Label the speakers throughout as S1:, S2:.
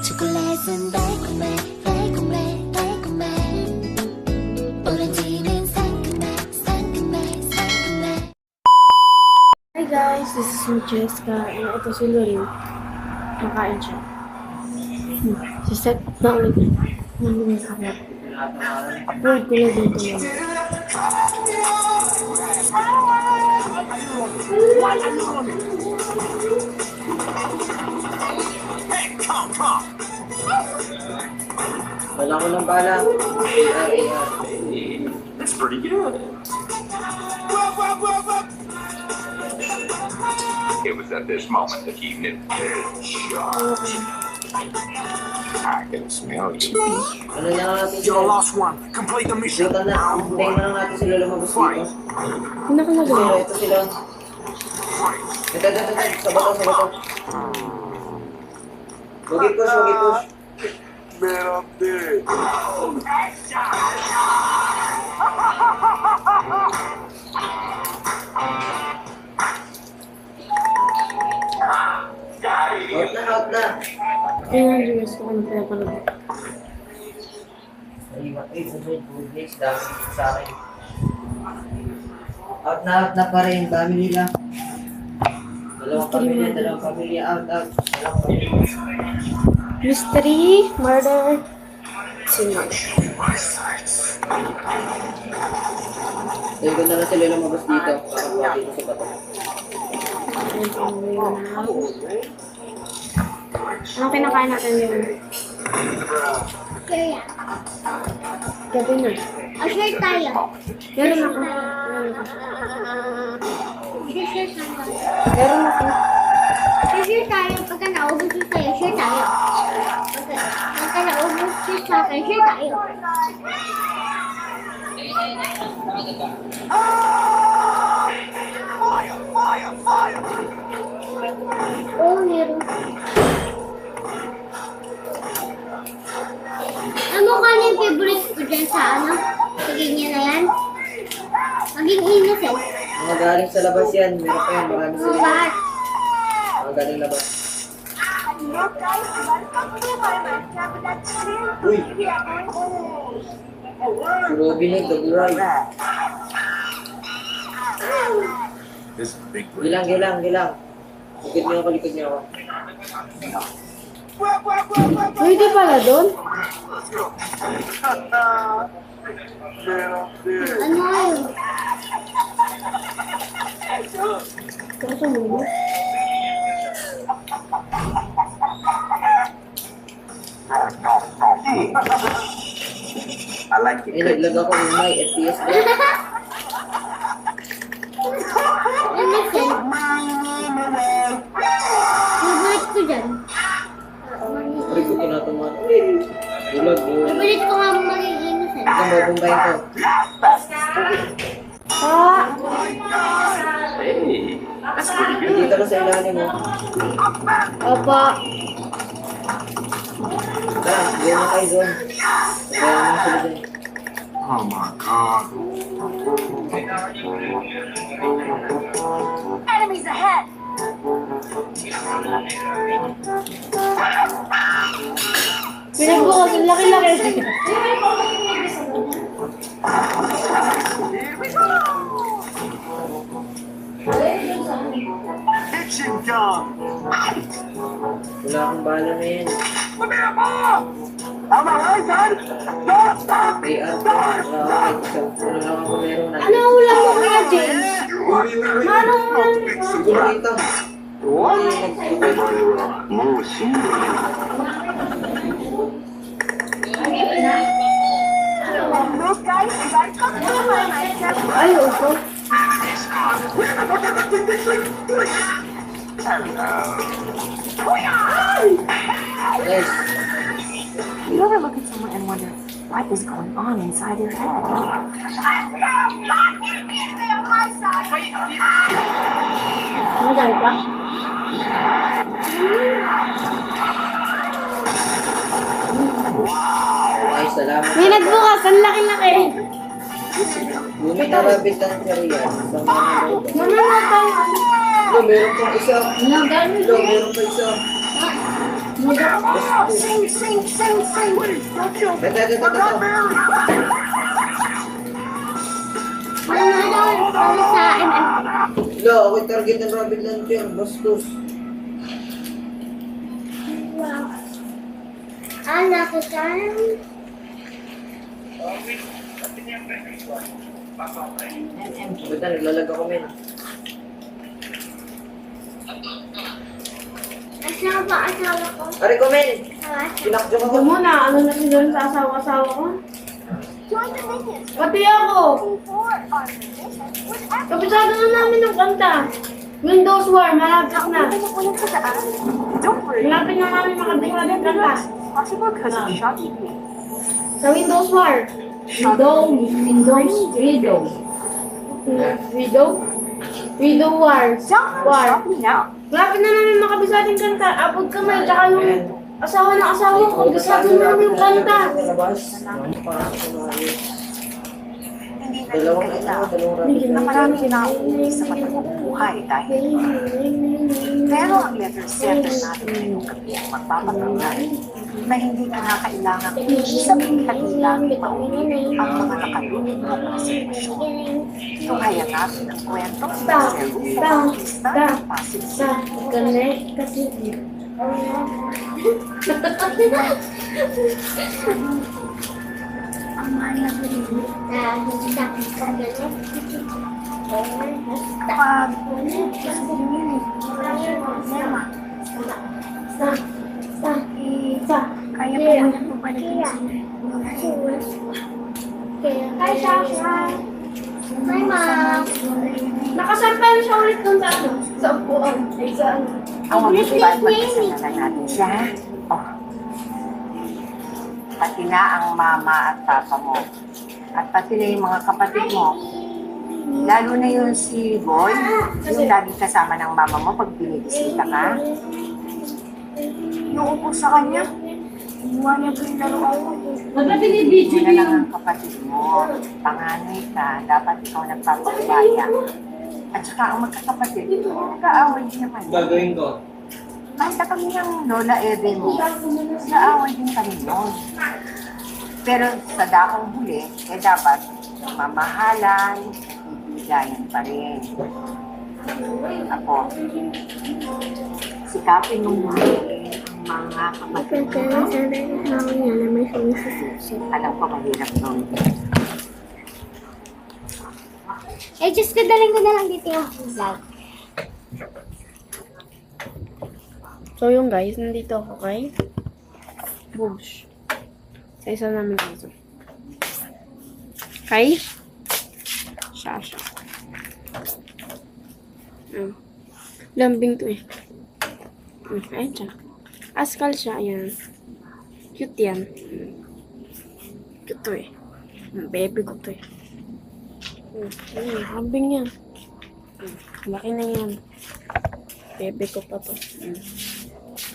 S1: 초콜릿은 달콤해 달콤해 달콤해 오렌지는 상큼해 상큼해 상큼해.
S2: Hi guys, this is me Jessica and ito si Lorin. Nakain siya. Si Seth na ulit. Nandun sa akin. Upload ko na dito naman.
S3: Wala ko ng bala. AR.
S4: That's pretty good. It was at this moment that he knew. Headshot. I can smell you.
S3: Ano lang natin
S5: You're
S3: sila?
S5: last one. Complete the mission.
S3: Dito na. Hintayin na lang natin sila lumabas dito.
S2: Ano ka
S3: Pero
S2: nagawa?
S3: ito sila. Ito. Sa bato. Huwag i-push.
S5: Man up there.
S3: Out na.
S2: Kaya nga Diyos ko ano pinapanood.
S3: Ay, goodness. Dami sa akin. Out na pa rin. Dami nila. Dalawang pamilya. Out. Dalawang pamilya.
S2: Mystery, murder, single.
S3: Dahil ko na lang sila lumabas dito. Para dito sa bato.
S2: Anong kinakain natin yun?
S6: Kaya,
S2: Gabi na.
S6: share tayo.
S2: Meron ako.
S6: Share tayo.
S2: Meron ako.
S6: Share tayo. Pagka naubos yung sa'yo, share tayo. Pagka naubos yung sa akin, share tayo. Oo, meron. Ano ka na yung favorite ko dyan sa ano? Sa ganyan na yan? Maging innocent.
S3: Mga galing sa labas yan. Meron pa yan. Marami
S6: Oo,
S3: sila.
S6: lahat.
S3: Mga galing labas. Uy! Si Robin nagdaburay.
S4: This is a big break.
S3: Gilang. Likod niyo ako.
S2: Pwede pala doon?
S6: Ano yun?
S2: Kaso mo.
S4: I like
S3: Eh, naglag ako ng my FPS ba?
S6: Innocent. Favorite ko dyan.
S3: Pari ko tinatamaan. Bulag.
S6: Favorite ko nga maging innocent.
S3: Ito, mabumbayin ko.
S4: Hey, that's pretty good.
S3: Dito na sa ilalim mo.
S2: Opo.
S3: Tara, gawin na kayo doon. Kaya naman sila doon.
S5: Oh my god.
S6: Enemies ahead!
S2: Pinagbukas, ang laki-laki.
S5: Kitchen gun.
S3: Wala akong bala na yan.
S5: Am I right, son? Don't stop!
S3: AR ko. Wala ako kahit isa. Wala lang ako meron na.
S2: Ano ulam mo kaya, James?
S3: Siguro ito.
S5: What?
S2: Ay, opo.
S3: Yes.
S7: You ever look at someone and wonder what is going on inside their head?
S2: Madali pa?
S3: Ay, salamat.
S2: May nagbukas, ang laki-laki.
S3: Bumi na rabbit ang kariyan. Isang mga loob.
S2: Mamamatay.
S3: Lo, meron pang isa. Lo, meron pa isa.
S5: Sing, sing, sing, sing. Wait, don't kill me.
S3: Ito.
S5: I'm not married.
S6: Ano sa
S3: Lo, ako'y target ng rabbit launcher. Bastos.
S6: Anak ko saan?
S3: Basta naglalag ako, men.
S6: Asawa ko.
S3: Ari ko, men. Pinakjok ako.
S2: Ito muna, ano na si Don sa asawa-asawa ko?
S6: Join the minions.
S2: Pati ako! Kapisado na namin ng kanta. Windows War, malapit na.
S7: Don't worry.
S2: Malapit na namin makabisa ng kanta.
S7: Possible because of Shaggy.
S2: Sa Windows War. Widow War. War.
S7: Shaggy now.
S2: Malapit na namin makabisa ng kanta. Apod kamay, tsaka yung asawa ng asawa ko. Kabisado na namin yung kanta.
S3: Labas. Parang
S7: Hindi na
S3: dalawang
S7: kailangan
S3: rabbit.
S7: na maraming nauuwi sa pagbubuhay dahil pero ang letter 7 natin ngayong gabi ay magpapatanggal na hindi kinakailangan sabihin lang paulit ang mga nakalulong na mga sitwasyon. Tunghayan natin ang kwento sa lista ng Pasig City.
S2: Connect kasi.
S7: Kapag problema, kaya pa yan ang pabalikin
S2: Hi, Shasha.
S6: Hi, Mom.
S2: Nakasampan siya ulit dun sa ano? Sa upuan. Ay, sa ano?
S7: ang magbibigay magkasama na natin siya. Oh. Pati na ang mama at papa mo. At pati na yung mga kapatid mo. Lalo na yung si Boy, yung lagi kasama ng mama mo pag binibisita ka. Yung upo sa kanya, iwan niya po yung laruan ko.
S2: Dapat binibidyo
S7: Yun na lang ang kapatid mo. Panganay ka, dapat ikaw nagpapabaya. At saka ang magkakapatid, nag-aaway din naman.
S3: Gagawin ko.
S7: Kahit na kami ng Lola Eve mo, nag-aaway din kami noon. Pero sa dakong huli, dapat mamahalan, ibigayan pa rin. Ako, sikapin mong buhay ang mga kapatid mo. Alam ko mahirap doon.
S6: Eh, just kadaling ko na lang dito yung vlog.
S2: So yung guys, nandito ako kay Boobs. Sa isa namin dito. Kay Shasha. Lambing to eh. Ayun siya. Askal siya, ayan. Cute yan. Cute to eh. Baby ko to eh. Lambing yan. Laki na yan. Bebe ko pa to.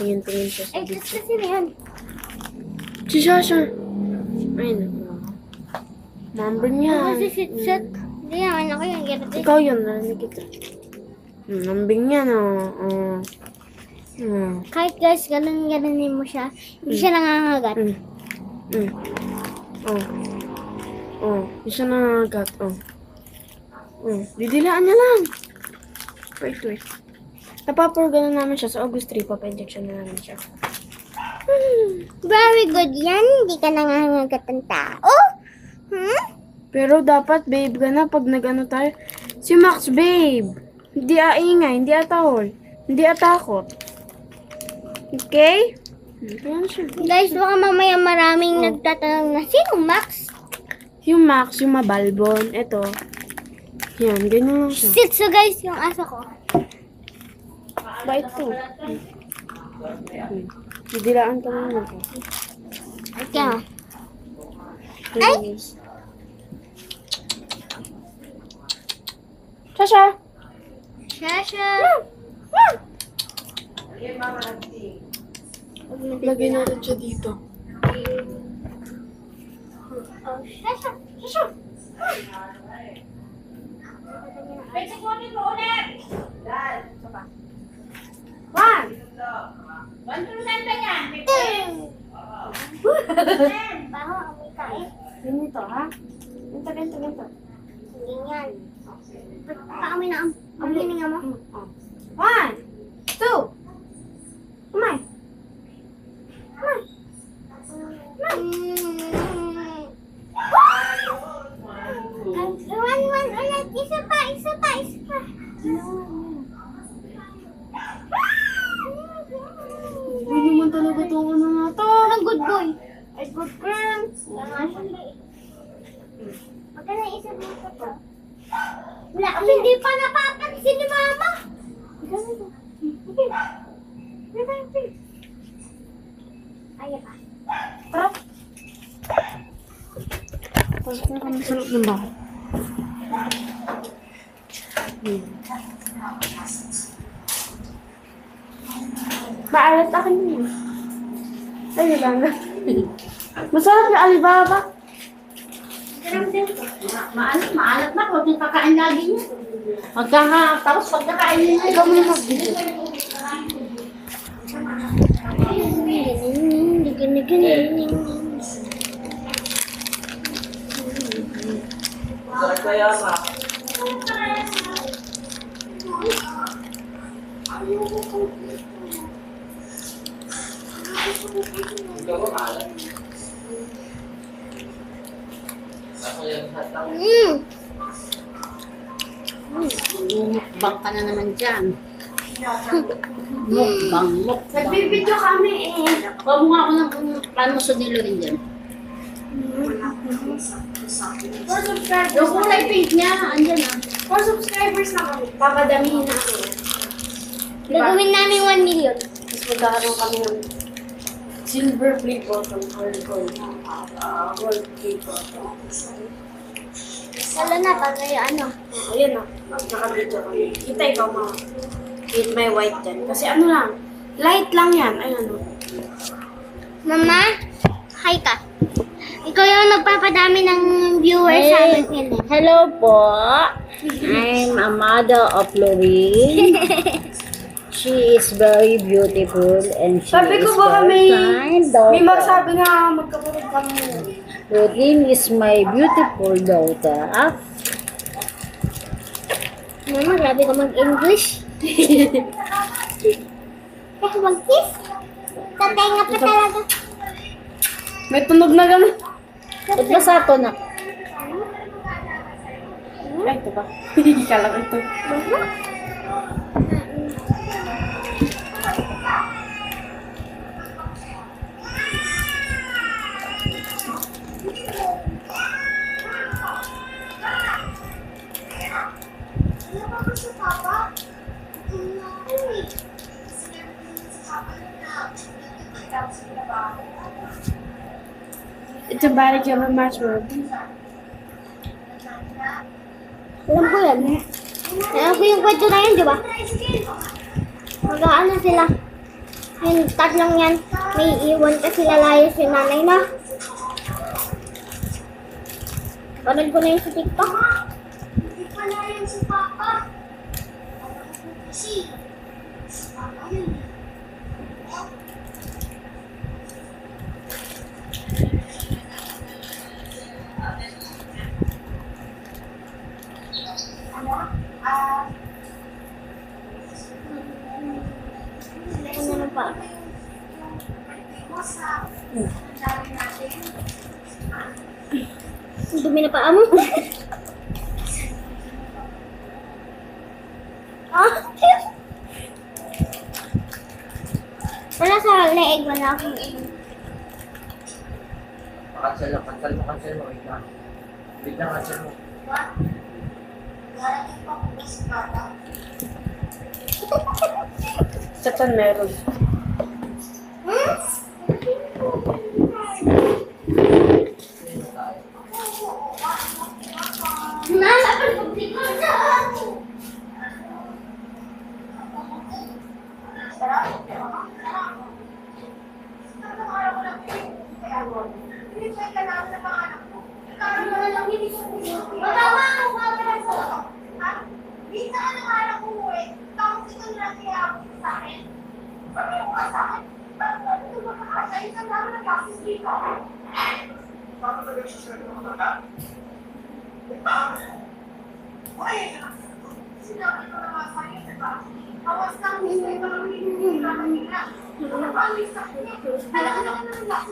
S2: Tingin-tingin siya sa
S6: Eh,
S2: dito.
S6: kasi yan.
S2: Si Shasha. Ayun. Number niya.
S6: Kasi sit-sit. Hindi naman ako yung ganito.
S2: Ikaw yun, narinig kita. Lambing niya, no?
S6: Kahit guys, ganun-ganunin mo siya. Hindi siya nangangagat.
S2: Hindi siya nangagat. Didilaan niya lang. Wait. Napapurganan namin siya sa August 3. Papa-injection na namin siya.
S6: Very good yan. Hindi ka nangangagat ng tao.
S2: Pero dapat, babe, ka na pag nag-ano tayo. Si Max, babe. Hindi aingay, hindi atahol. Hindi atakot. Okay? Ayan siya.
S6: Guys, baka mamaya maraming nagtatanong na, sino Max?
S2: Yung Max, yung mabalbon. Ito. Yan, ganyan lang siya.
S6: Sit, so guys, yung aso ko.
S2: Bait to. Didilaan ka naman ako.
S6: Okay.
S2: Ay! Shasha!
S6: Shasha!
S2: Lagay natin siya dito.
S6: Shasha! Shasha!
S2: One!
S6: 1 to 10 ba yan? Baho, amoy tayo.
S2: Ganito, ha? Ganito.
S6: Hindi yan. Paamoy na ang hininga mo.
S2: 1, 2. Kumay.
S6: One ulit. Isa pa.
S2: Hindi naman talaga itong ano nga to.
S6: Parang good boy.
S2: Ay, good girl.
S6: Magkano isa dito to? Wala, hindi pa napapansin ni Mama. Ayan pa.
S2: Tara. Pasok na kami sa loob ng bahay. Maalat akin yun. Ay, lang. Masarap yung Alibaba.
S6: Maalat na. Huwag yung kakain lagi niya. Tapos pagkakain niya.
S2: Ikaw mo yung mag-video.
S3: Sarap kaya ma. Ikaw mo maalat. Ako yung hatang.
S6: Mukbang ka na naman dyan. Mukbang.
S2: Nagbibideo kami eh.
S6: Kuha mo nga ako ng panuso ni Lorin dyan.
S2: For subscribers.
S6: Yung kulay pink niya, andyan ah.
S2: For subscribers na kami. Papadamihin na ako.
S6: Gagawin namin 1 million.
S2: Tapos magkakaroon kami ng silver play button or gold. Gold play button.
S6: Lalo na pag ano.
S2: Ayan o. Nakabidyo kami. Kita ikaw mga. With my white dyan. Kasi ano lang. Light lang yan. Ayun o.
S6: Mama, hi ka. Ikaw yung nagpapadami ng viewers sa amin ngayon.
S8: Hello po. I'm a mother of Lorraine. She is very beautiful and she
S2: Sabi ko
S8: is
S2: baka
S8: very
S2: may
S8: kind daughter.
S2: magsabi nga magkapatid kami.
S8: Lorraine is my beautiful daughter.
S6: Mama, grabe ka mag-English. Kasi mag-kiss. Tatenga pa talaga.
S2: May tunog na gano'n.
S8: Ba't ba sa ito na?
S2: Ay, ito ba? Kala ko ito. It's a bad killer match word.
S6: Alam ko yan. Alam ko yung kwento na yun, di ba? Mag-ano sila. Yung tatlong yan, may iwan kasi lalayas yung nanay na. Panood ko na yun sa TikTok. Hindi pa na yun si Papa. Si Papa yun. Ano naman pa? Ang dumi na paa mo. Ah? Wala sa leeg, wala akong
S3: Cancel mo. Wait lang. Wait lang, cancel mo.
S2: Sa tan meron.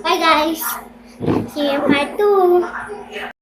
S6: Bye guys. See you in part 2.